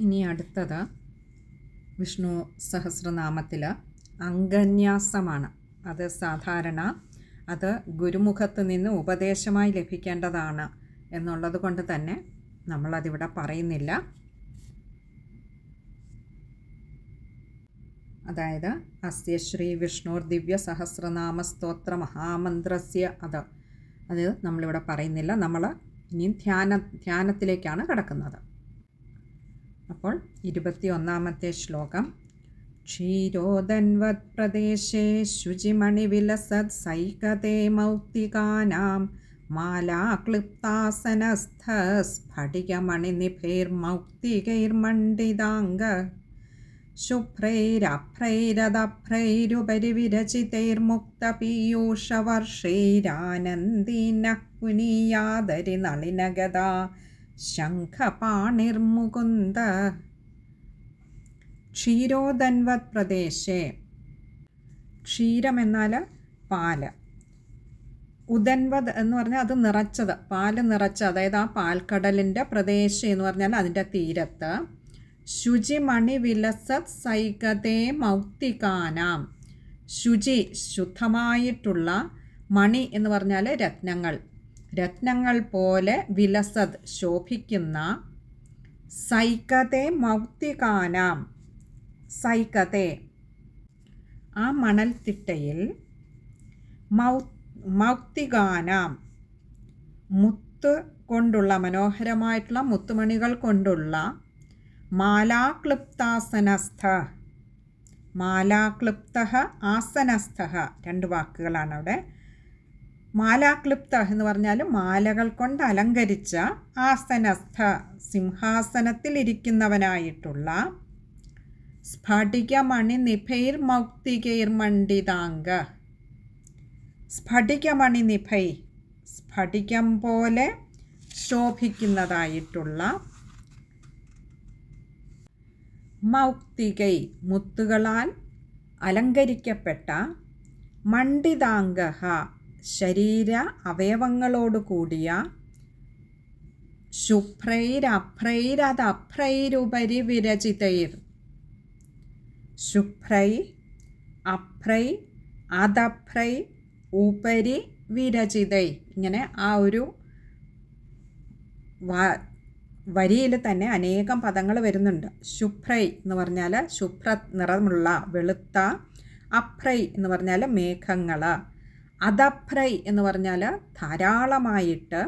ഇനി അടുത്തത് വിഷ്ണു സഹസ്രനാമത്തിൽ അംഗന്യാസമാണ്. അത് സാധാരണ അത് ഗുരുമുഖത്ത് നിന്ന് ഉപദേശമായി ലഭിക്കേണ്ടതാണ് എന്നുള്ളത് കൊണ്ട് തന്നെ നമ്മളതിവിടെ പറയുന്നില്ല. അതായത് അസ്യ ശ്രീ വിഷ്ണുർ ദിവ്യ സഹസ്രനാമ സ്തോത്ര മഹാമന്ത്രസ്യ അത് നമ്മളിവിടെ പറയുന്നില്ല. നമ്മൾ ഇനിയും ധ്യാനത്തിലേക്കാണ് കടക്കുന്നത്. അപ്പോൾ 21-ാമത്തെ ശ്ലോകം. ക്ഷീരോദൻവത് പ്രദേശേ ശുചിമണിവിലസത് സൈകതേ മൗക്തികാനാം മാലാക്ലിപ്താസനസ്ഥ സ്ഫടികമണിനിഭൈർമൗക്തികൈർമണ്ഡിതാംഗ ശുഭ്രൈരഭ്രൈരദഭ്രൈരുപരി വിരചിതൈർമുക്തപീയൂഷവർഷൈരാനന്ദീനഃ പുനീയാദരി നളിനഗദാ ശംഖപാണിർമുകുന്ദ. ക്ഷീരോദൻവത് പ്രദേശേ, ക്ഷീരമെന്നാൽ പാല്, ഉദൻവത് എന്ന് പറഞ്ഞാൽ അത് നിറച്ചത്, പാല് നിറച്ച, അതായത് ആ പാൽക്കടലിൻ്റെ പ്രദേശം എന്ന് പറഞ്ഞാൽ അതിൻ്റെ തീരത്ത്. ശുചിമണി വിലസത് സൈകതേ മൗക്തികാനാം, ശുചി ശുദ്ധമായിട്ടുള്ള, മണി എന്ന് പറഞ്ഞാൽ രത്നങ്ങൾ, രത്നങ്ങൾ പോലെ വിലസത് ശോഭിക്കുന്ന, സൈകതേ മൗക്തികാനാം, സൈകതേ ആ മണൽത്തിട്ടയിൽ, മൗക്തികാനാം മുത്ത് കൊണ്ടുള്ള, മനോഹരമായിട്ടുള്ള മുത്തുമണികൾ കൊണ്ടുള്ള, മാലാക്ലിപ്താസനസ്ഥ, മാലാക്ലിപ്ത ആസനസ്ഥ, രണ്ട് വാക്കുകളാണ് അവിടെ. മാലാക്ലിപ്ത എന്ന് പറഞ്ഞാൽ മാലകൾ കൊണ്ട് അലങ്കരിച്ച, ആസനസ്ഥ സിംഹാസനത്തിലിരിക്കുന്നവനായിട്ടുള്ള, സ്ഫടികമണി നിഭൈർ മൗക്തികൈർമണ്ഡിതാംഗ, സ്ഫടികമണി നിഭൈ സ്ഫടികം പോലെ ശോഭിക്കുന്നതായിട്ടുള്ള, മൗക്തികൈ മുത്തുകളാൽ അലങ്കരിക്കപ്പെട്ട, മണ്ഡിതാംഗ ശരീര അവയവങ്ങളോട് കൂടിയ, ശുഭ്രൈരഭ്രൈരദഭ്രൈരുപരി വിരചിതൈർ, ശുഭ്രൈ അഭ്രൈ അദഭ്രൈ ഉപരി വിരചിതൈ, ഇങ്ങനെ ആ ഒരു വരിയിൽ തന്നെ അനേകം പദങ്ങൾ വരുന്നുണ്ട്. ശുഭ്രൈ എന്ന് പറഞ്ഞാൽ ശുഭ്ര നിറമുള്ള, വെളുത്ത. അഭ്രൈ എന്ന് പറഞ്ഞാൽ മേഘങ്ങൾ. അദഭ്രൈ എന്ന് പറഞ്ഞാൽ ധാരാളമായിട്ട്.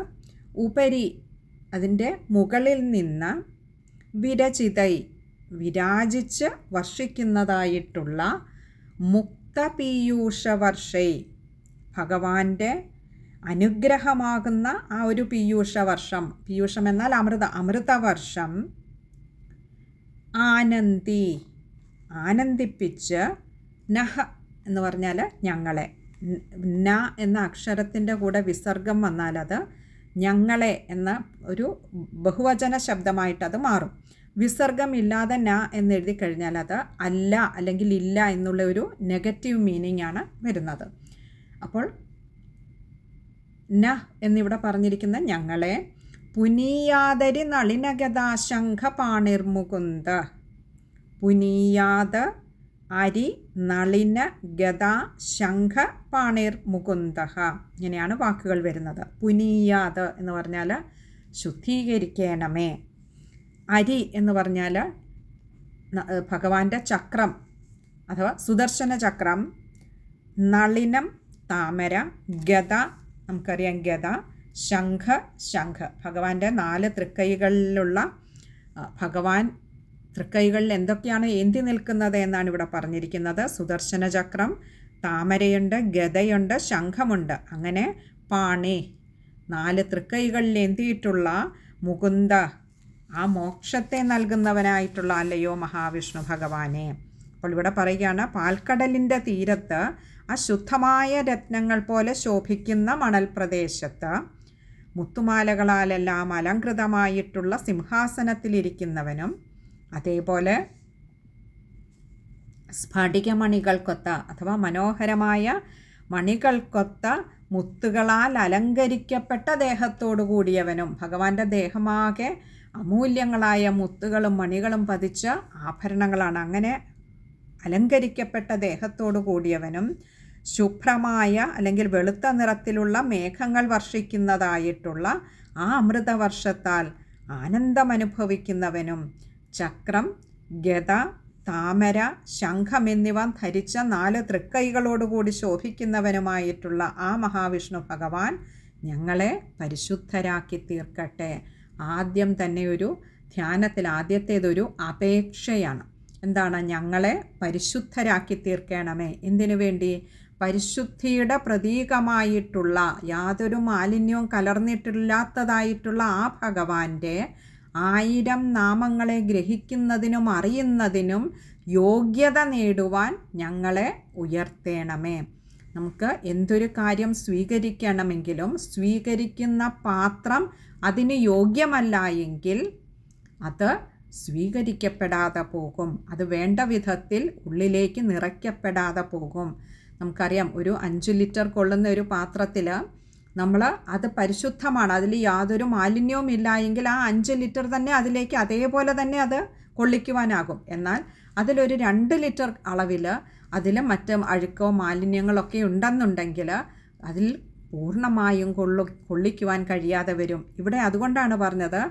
ഉപരി അതിൻ്റെ മുകളിൽ നിന്ന്. വിരചിതൈ വിരാജിച്ച് വർഷിക്കുന്നതായിട്ടുള്ള, മുക്തപീയൂഷവർഷൈ ഭഗവാന്റെ അനുഗ്രഹമാകുന്ന ആ ഒരു പീയൂഷവർഷം, പീയൂഷം എന്നാൽ അമൃത, അമൃതവർഷം. ആനന്ദി ആനന്ദിപ്പിച്ച്, നഹ എന്ന് പറഞ്ഞാൽ ഞങ്ങളെ, ന എന്ന അക്ഷരത്തിൻ്റെ കൂടെ വിസർഗം വന്നാൽ അത് ഞങ്ങളെ എന്ന ഒരു ബഹുവചന ശബ്ദമായിട്ടത് മാറും. വിസർഗം ഇല്ലാതെ ന എന്നെഴുതി കഴിഞ്ഞാൽ അത് അല്ല അല്ലെങ്കിൽ ഇല്ല എന്നുള്ള ഒരു നെഗറ്റീവ് മീനിങ് ആണ് വരുന്നത്. അപ്പോൾ ന എന്നിവിടെ പറഞ്ഞിരിക്കുന്ന ഞങ്ങളെ, പുനീയാദരി നളിനഗദാ ശംഖപാണിർമുകുന്ദ, പുനീയാദ അരി നളിന ഗദാ ശംഖ പാണിർ മുകുന്ദ, ഇങ്ങനെയാണ് വാക്കുകൾ വരുന്നത്. പുനീയാത് എന്ന് പറഞ്ഞാൽ ശുദ്ധീകരിക്കണമേ. അരി എന്ന് പറഞ്ഞാൽ ഭഗവാന്റെ ചക്രം അഥവാ സുദർശന ചക്രം. നളിനം താമര. ഗദ നമുക്കറിയാം, ഗദ. ശംഖ ശംഖ് ഭഗവാന്റെ 4 തൃക്കൈകളിലുള്ള, ഭഗവാൻ തൃക്കൈകളിൽ എന്തൊക്കെയാണ് ഏന്തി നിൽക്കുന്നത് എന്നാണ് ഇവിടെ പറഞ്ഞിരിക്കുന്നത്. സുദർശന ചക്രം, താമരയുണ്ട്, ഗദയുണ്ട്, ശംഖമുണ്ട്. അങ്ങനെ പാണി 4 തൃക്കൈകളിൽ ഏന്തിയിട്ടുള്ള മുകുന്ദ, ആ മോക്ഷത്തെ നൽകുന്നവനായിട്ടുള്ള അല്ലയോ മഹാവിഷ്ണു ഭഗവാനെ. അപ്പോൾ ഇവിടെ പറയുകയാണ്, പാൽക്കടലിൻ്റെ തീരത്ത് ആ ശുദ്ധമായ രത്നങ്ങൾ പോലെ ശോഭിക്കുന്ന മണൽ പ്രദേശത്ത് മുത്തുമാലകളാലെല്ലാം അലങ്കൃതമായിട്ടുള്ള സിംഹാസനത്തിലിരിക്കുന്നവനും, അതേപോലെ സ്ഫടികമണികൾക്കൊത്ത അഥവാ മനോഹരമായ മണികൾക്കൊത്ത മുത്തുകളാൽ അലങ്കരിക്കപ്പെട്ട ദേഹത്തോടു കൂടിയവനും, ഭഗവാന്റെ ദേഹമാകെ അമൂല്യങ്ങളായ മുത്തുകളും മണികളും പതിച്ച ആഭരണങ്ങളാണ്. അങ്ങനെ അലങ്കരിക്കപ്പെട്ട ദേഹത്തോടു കൂടിയവനും ശുഭ്രമായ അല്ലെങ്കിൽ വെളുത്ത നിറത്തിലുള്ള മേഘങ്ങൾ വർഷിക്കുന്നതായിട്ടുള്ള ആ അമൃതവർഷത്താൽ ആനന്ദമനുഭവിക്കുന്നവനും ചക്രം, ഗദ, താമര, ശംഖം എന്നിവ ധരിച്ച 4 തൃക്കൈകളോടുകൂടി ശോഭിക്കുന്നവനുമായിട്ടുള്ള ആ മഹാവിഷ്ണു ഭഗവാൻ ഞങ്ങളെ പരിശുദ്ധരാക്കി തീർക്കട്ടെ. ആദ്യം തന്നെ ഒരു ധ്യാനത്തിൽ ആദ്യത്തേതൊരു അപേക്ഷയാണ്. എന്താണ്? ഞങ്ങളെ പരിശുദ്ധരാക്കി തീർക്കണമേ. എന്തിനു വേണ്ടി? പരിശുദ്ധിയുടെ പ്രതീകമായിട്ടുള്ള യാതൊരു മാലിന്യവും കലർന്നിട്ടില്ലാത്തതായിട്ടുള്ള ആ ഭഗവാന്റെ 1000 നാമങ്ങളെ ഗ്രഹിക്കുന്നതിനും അറിയുന്നതിനും യോഗ്യത നേടുവാൻ ഞങ്ങളെ ഉയർത്തേണമേ. നമുക്ക് എന്തൊരു കാര്യം സ്വീകരിക്കണമെങ്കിലും സ്വീകരിക്കുന്ന പാത്രം അതിന് യോഗ്യമല്ല എങ്കിൽ അത് സ്വീകരിക്കപ്പെടാതെ പോകും. അത് വേണ്ട വിധത്തിൽ ഉള്ളിലേക്ക് നിറയ്ക്കപ്പെടാതെ പോകും. നമുക്കറിയാം, ഒരു 5 ലിറ്റർ കൊള്ളുന്ന ഒരു പാത്രത്തിൽ നമ്മൾ അത് പരിശുദ്ധമാണ്, അതിൽ യാതൊരു മാലിന്യവും ഇല്ല എങ്കിൽ ആ 5 ലിറ്റർ തന്നെ അതിലേക്ക് അതേപോലെ തന്നെ അത് കൊള്ളിക്കുവാനാകും. എന്നാൽ അതിലൊരു 2 ലിറ്റർ അളവിൽ അതിൽ മറ്റ് അഴുക്കോ മാലിന്യങ്ങളൊക്കെ ഉണ്ടെന്നുണ്ടെങ്കിൽ അതിൽ പൂർണ്ണമായും കൊള്ളിക്കുവാൻ കഴിയാതെ വരും. ഇവിടെ അതുകൊണ്ടാണ് പറഞ്ഞത്,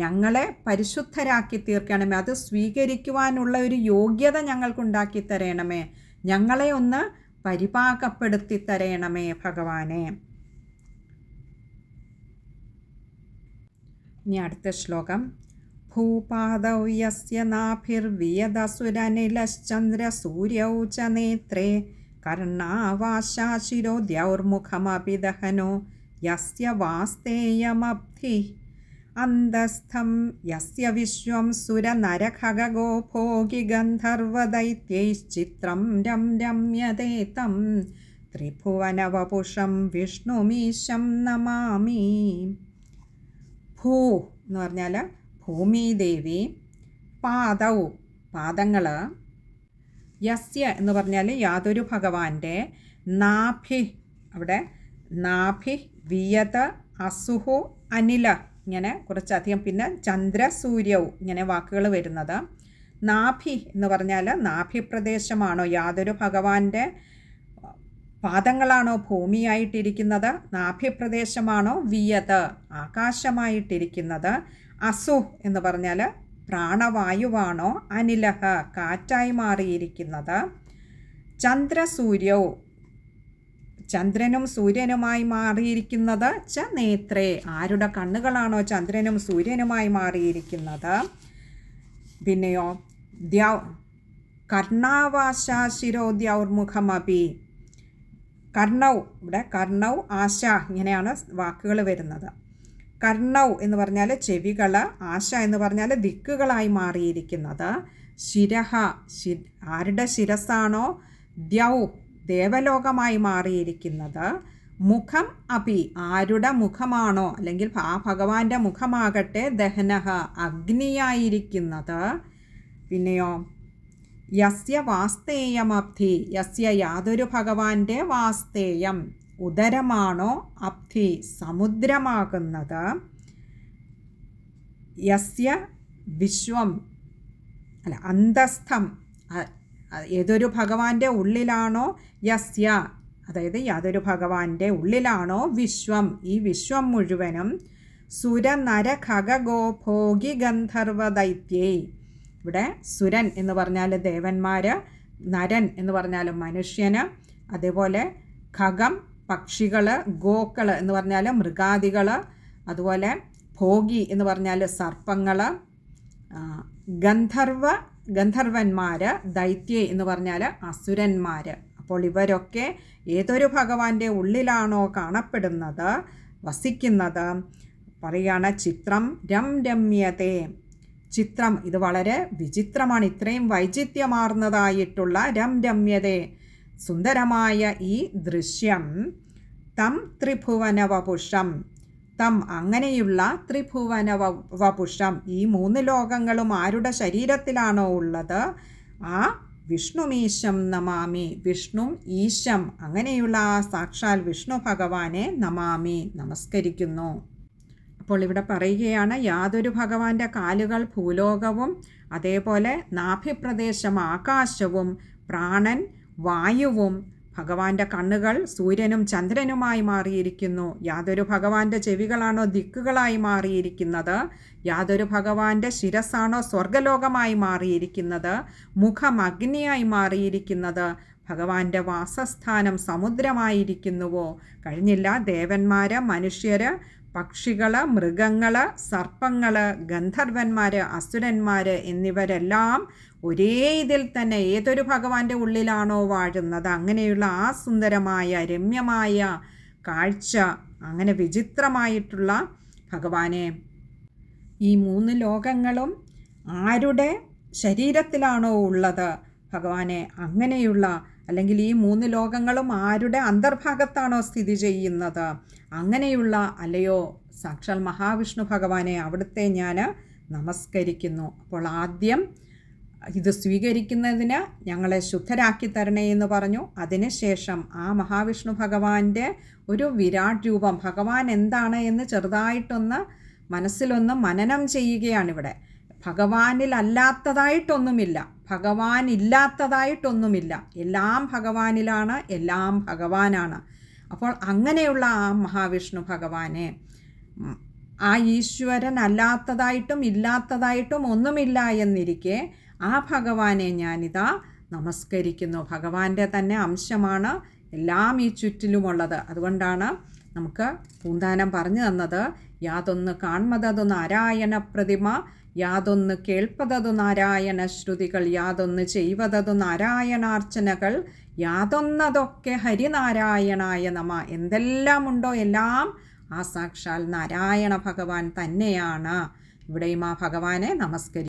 ഞങ്ങളെ പരിശുദ്ധരാക്കി തീർക്കണമേ. അത് സ്വീകരിക്കുവാനുള്ള ഒരു യോഗ്യത ഞങ്ങൾക്കുണ്ടാക്കി തരണമേ. ഞങ്ങളെ ഒന്ന് പരിപാകപ്പെടുത്തി തരണമേ ഭഗവാനെ. ഇനി അടുത്ത ശ്ലോകം. ഭൂപാദൗ യസ്യ നാഭിർവിയദസുരനിലശ്ചന്ദ്രസൂര്യൗ ച നേത്രേ കർണാവാശാശിരോദ്യൗർമുഖമപി ദഹനോ യസ്യ വാസ്തേയമബ്ധി അന്തസ്ഥം യസ്യ വിശ്വം സുരനരഖഗോ ഭോഗി ഗന്ധർവദൈത്യൈശ്ചിത്രം രമ്യതേ തം ത്രിഭുവനവപുഷം വിഷ്ണുമീശം നമാമി. ഭൂ എന്ന് പറഞ്ഞാൽ ഭൂമിദേവി, പാദൗ പാദങ്ങൾ, യസ്യ എന്ന് പറഞ്ഞാൽ യാതൊരു ഭഗവാന്റെ, നാഭി അവിടെ നാഭി വിയത അസുഹു അനില ഇങ്ങനെ കുറച്ചധികം, പിന്നെ ചന്ദ്രസൂര്യവും ഇങ്ങനെ വാക്കുകൾ വരുന്നത്. നാഭി എന്ന് പറഞ്ഞാൽ നാഭിപ്രദേശമാണോ യാതൊരു ഭഗവാന്റെ പാദങ്ങളാണോ ഭൂമിയായിട്ടിരിക്കുന്നത്, നാഭിപ്രദേശമാണോ വിയത് ആകാശമായിട്ടിരിക്കുന്നത്, അസു എന്ന് പറഞ്ഞാൽ പ്രാണവായുവാണോ അനിലഹ കാറ്റായി മാറിയിരിക്കുന്നത്, ചന്ദ്രസൂര്യവും ചന്ദ്രനും സൂര്യനുമായി മാറിയിരിക്കുന്നത് ച നേത്രേ ആരുടെ കണ്ണുകളാണോ ചന്ദ്രനും സൂര്യനുമായി മാറിയിരിക്കുന്നത്, പിന്നെയോ കർണാവാശാശിരോദ്യൗർമുഖമപി കർണൗ ഇവിടെ കർണൗ ആശ ഇങ്ങനെയാണ് വാക്കുകൾ വരുന്നത്. കർണൗ എന്ന് പറഞ്ഞാൽ ചെവികൾ, ആശ എന്ന് പറഞ്ഞാൽ ദിക്കുകളായി മാറിയിരിക്കുന്നത്, ശിരഹ ആരുടെ ശിരസാണോ ദ്യൗ ദേവലോകമായി മാറിയിരിക്കുന്നത്, മുഖം അപി ആരുടെ മുഖമാണോ അല്ലെങ്കിൽ ആ ഭഗവാന്റെ മുഖമാകട്ടെ ദഹനഹ അഗ്നിയായിരിക്കുന്നത്, പിന്നെയോ യസ്യ വാസ്തേയമബ്ധി യസ്യ യാതൊരു ഭഗവാന്റെ വാസ്തേയം ഉദരമാണോ അബ്ധി സമുദ്രമാകുന്നത്, യസ്യ വിശ്വം അല്ല അന്തസ്ഥം ഏതൊരു ഭഗവാന്റെ ഉള്ളിലാണോ, യസ്യ അതായത് യാതൊരു ഭഗവാന്റെ ഉള്ളിലാണോ വിശ്വം ഈ വിശ്വം മുഴുവനും, സുരനര ഖഗോ ഭോഗി ഗന്ധർവ ദൈത്യേ ഇവിടെ സുരൻ എന്ന് പറഞ്ഞാൽ ദേവന്മാർ, നരൻ എന്ന് പറഞ്ഞാൽ മനുഷ്യന്, അതേപോലെ ഖഗം പക്ഷികൾ, ഗോക്കൾ എന്ന് പറഞ്ഞാൽ മൃഗാദികൾ, അതുപോലെ ഭോഗി എന്ന് പറഞ്ഞാൽ സർപ്പങ്ങൾ, ഗന്ധർവന്മാർ, ദൈത്യേ എന്ന് പറഞ്ഞാൽ അസുരന്മാർ. അപ്പോൾ ഇവരൊക്കെ ഏതൊരു ഭഗവാന്റെ ഉള്ളിലാണോ കാണപ്പെടുന്നത് വസിക്കുന്നത് പറയുകയാണ്. ചിത്രം രമ്യതേ ചിത്രം ഇത് വളരെ വിചിത്രമാണ്. ഇത്രയും വൈചിത്യമാർന്നതായിട്ടുള്ള രമ്യതേ സുന്ദരമായ ഈ ദൃശ്യം, തം ത്രിഭുവനവപുഷം തം അങ്ങനെയുള്ള ത്രിഭുവനവപുഷം ഈ 3 ലോകങ്ങളും ആരുടെ ശരീരത്തിലാണോ ഉള്ളത് ആ വിഷ്ണുമീശം നമാമി വിഷ്ണു ഈശം അങ്ങനെയുള്ള ആ സാക്ഷാൽ വിഷ്ണു ഭഗവാനെ നമാമി നമസ്കരിക്കുന്നു. അപ്പോൾ ഇവിടെ പറയുകയാണ്, യാതൊരു ഭഗവാന്റെ കാലുകൾ ഭൂലോകവും അതേപോലെ നാഭിപ്രദേശം ആകാശവും പ്രാണൻ വായുവും ഭഗവാന്റെ കണ്ണുകൾ സൂര്യനും ചന്ദ്രനുമായി മാറിയിരിക്കുന്നു. യാതൊരു ഭഗവാന്റെ ചെവികളാണോ ദിക്കുകളായി മാറിയിരിക്കുന്നത്, യാതൊരു ഭഗവാന്റെ ശിരസാണോ സ്വർഗലോകമായി മാറിയിരിക്കുന്നത്, മുഖം അഗ്നിയായി മാറിയിരിക്കുന്നത്, ഭഗവാന്റെ വാസസ്ഥാനം സമുദ്രമായിരിക്കുന്നുവോ. കഴിഞ്ഞില്ല. ദേവന്മാർ, മനുഷ്യർ, പക്ഷികൾ, മൃഗങ്ങൾ, സർപ്പങ്ങൾ, ഗന്ധർവന്മാർ, അസുരന്മാർ എന്നിവരെല്ലാം ഒരേ ഇതിൽ തന്നെ ഏതൊരു ഭഗവാന്റെ ഉള്ളിലാണോ വാഴുന്നത് അങ്ങനെയുള്ള ആ സുന്ദരമായ രമ്യമായ കാഴ്ച, അങ്ങനെ വിചിത്രമായിട്ടുള്ള ഭഗവാനെ, ഈ 3 ലോകങ്ങളും ആരുടെ ശരീരത്തിലാണോ ഉള്ളത് ഭഗവാനെ, അങ്ങനെയുള്ള അല്ലെങ്കിൽ ഈ 3 ലോകങ്ങളും ആരുടെ അന്തർഭാഗത്താണോ സ്ഥിതി ചെയ്യുന്നത് അങ്ങനെയുള്ള അല്ലയോ സാക്ഷാൽ മഹാവിഷ്ണു ഭഗവാനെ, അവിടുത്തെ ഞാൻ നമസ്കരിക്കുന്നു. അപ്പോൾ ആദ്യം ഇത് സ്വീകരിക്കുന്നതിന് ഞങ്ങളെ ശുദ്ധരാക്കി തരണേ എന്ന് പറഞ്ഞു. അതിനുശേഷം ആ മഹാവിഷ്ണു ഭഗവാന്റെ ഒരു വിരാട് രൂപം, ഭഗവാൻ എന്താണ് എന്ന് ചെറുതായിട്ടൊന്ന് മനസ്സിലൊന്ന് മനനം ചെയ്യുകയാണിവിടെ. ഭഗവാനിലല്ലാത്തതായിട്ടൊന്നുമില്ല, ഭഗവാൻ ഇല്ലാത്തതായിട്ടൊന്നുമില്ല, എല്ലാം ഭഗവാനിലാണ്, എല്ലാം ഭഗവാനാണ്. അപ്പോൾ അങ്ങനെയുള്ള ആ മഹാവിഷ്ണു ഭഗവാനെ, ആ ഈശ്വരൻ അല്ലാത്തതായിട്ടും ഇല്ലാത്തതായിട്ടും ഒന്നുമില്ല എന്നിരിക്കെ ആ ഭഗവാനെ ഞാനിതാ നമസ്കരിക്കുന്നു. ഭഗവാന്റെ തന്നെ അംശമാണ് എല്ലാം ഈ ചുറ്റിലുമുള്ളത്. അതുകൊണ്ടാണ് നമുക്ക് പൂന്താനം പറഞ്ഞു തന്നത്, യാതൊന്ന് കാൺമതതു നാരായണ പ്രതിമ, യാതൊന്ന് കേൾപ്പതതു നാരായണ ശ്രുതികൾ, യാതൊന്ന് ചെയ്വതതു നാരായണാർച്ചനകൾ, യാതൊന്നതൊക്കെ ഹരിനാരായണായ നമ. എന്തെല്ലാം ഉണ്ടോ എല്ലാം ആ സാക്ഷാൽ നാരായണ ഭഗവാൻ തന്നെയാണ്. ഇവിടെയും ആ ഭഗവാനെ നമസ്കരിക്കും.